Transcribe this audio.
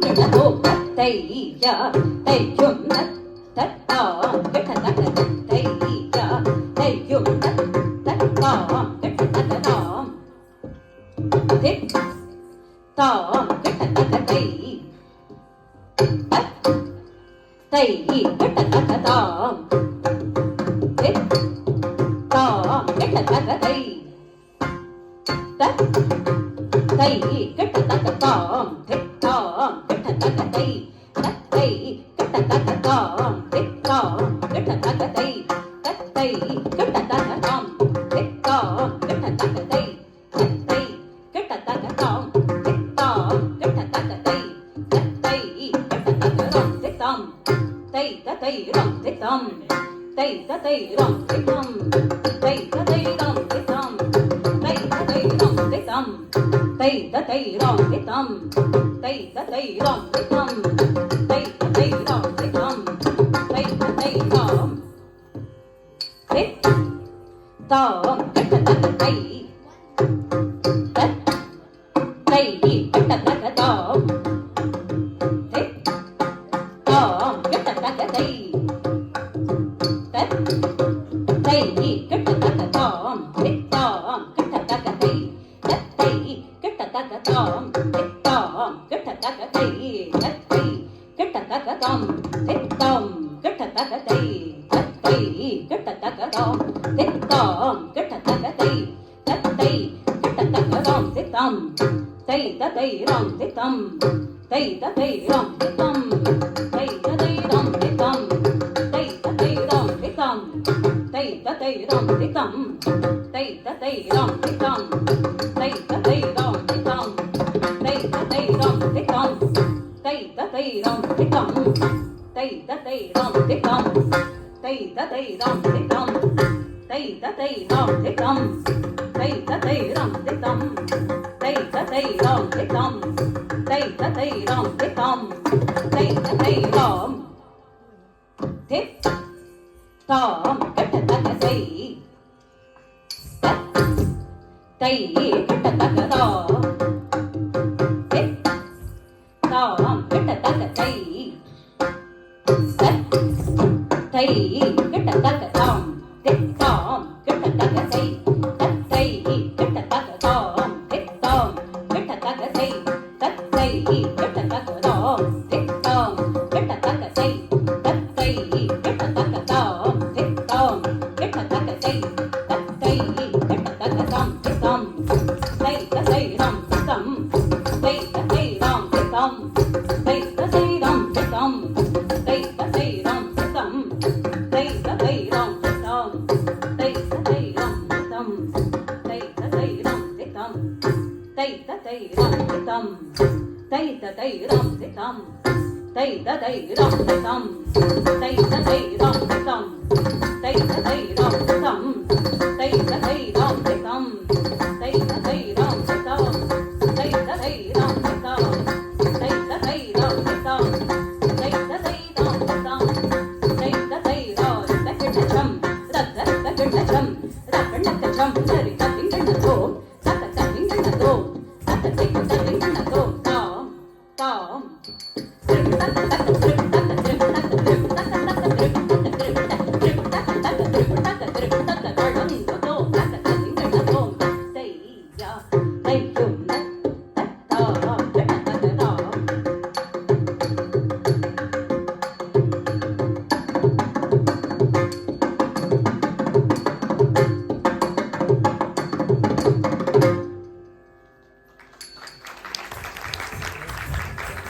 திங்கடதோ தையா தையும் தத்தா கெட்டதக தையா தையும் தத்தா கெட்டதகம் தித் தாம் கெட்டதக தை தை கெட்டதகம் தித் தாம் கெட்டதக தை தத் தை கெட்டதகம் தித் தாம் கெட்டதக தை தத்தை கெட்டதகம் தித் தாம் கெட்டதக தை தத்தை கெட்டதகம் தித் தாம் கெட்டதக தை தத்தை கெட்டதகம் தித் தாம் கெட்டதக தை தத்தை கெட்டதகம் தித் தாம் தை தத்தை ரம் தித் தாம் தை தத்தை ரம் தித் தாம் தை தத்தை ரம் தித் தாம் தை தத்தை ரம் தித் தாம் தை தத்தை ரம் தித் தாம் தை தத்தை ரம் தித் தாம் தை தத்தை ரம் தித் தாம் தை தத்தை ரம் தித் தாம் கெட்டதக தை தத் தை கெட்டதக தாம் தித் தாம் கெட்டதக தை தத் தை கெட்டதக தாம் தித் தாம் கெட்டதக தை தத்தை கெட்டதக தாம் தித் தாம் கெட்டதக தை தத்தை கெட்டதக தாம் தித் தாம் கெட்டதக தை தத்தை கெட்டதக தாம் தித் தாம் கெட்டதக தை தத்தை கெட்டதக தாம் தித் தாம் தை தத்தை ரம் தித் தாம் தை தத்தை ரம் தித் தாம் தை தத்தை ரம் தித் தாம் தை தத்தை ரம் தித் தாம் தை தத்தை ரம் தித் தாம் தை தத்தை ரம் தித் தாம் தை தத்தை ரம் தித் தாம் தை தத்தை ரம் தித் தாம் தை தத்தை ரம் தித் தாம் தை தத்தை ரம் தித் தாம் தை தத்தை ரம் தித் தாம் தை தத்தை ரம் தித் தாம் தை தத்தை ரம் தித் தாம் தை தத்தை ரம் தித் தாம் தை தத்தை ரம் தித் தாம் தை தத்தை ரம் தித் தாம் கெட்டதக தை தத் தை கெட்டதக தாம் தித் தாம் கெட்டதக தை தத் தை கெட்டதக தாம் தித் தாம் கெட்டதக தை தத்தை கெட்டதக தாம் தித் தாம் கெட்டதக தை தத்தை கெட்டதக தாம் தித் தாம் கெட்டதக தை தத்தை கெட்டதக தாம் தித் தாம் கெட்டதக தை தத்தை கெட்டதக தாம் தித் தாம் தை தத்தை ரம் தித் தாம் தை தத்தை ரம் தித் தாம் தை தத்தை ரம் தித் தாம் தை தத்தை ரம் தித் தாம் தை தத்தை ரம் தித் தாம் தை தத்தை ரம் தித் தாம் தை தத்தை ரம் தித் தாம் தை தத்தை ரம் தித் தாம் தை தத்தை ரம் தித் தாம் தை தத்தை ரம் தித் தாம் தை தத்தை ரம் தித் தாம் தை தத்தை ரம் தித் தாம் தை தத்தை ரம் தித் தாம் தை தத்தை ரம் தித் தாம் தை தத்தை ரம் தித் தாம் தை தத்தை ரம் தித் தாம் தை தத்தை ரம் தித் தாம் தை தத்தை ரம் தக்கச்சம் தக்கச்சம் தக்கச்சம் சரி தத்திங்கனதோ தக்கத்திங்கனதோ தக்கத்திங்கனதோ தாம் தாம் தக்க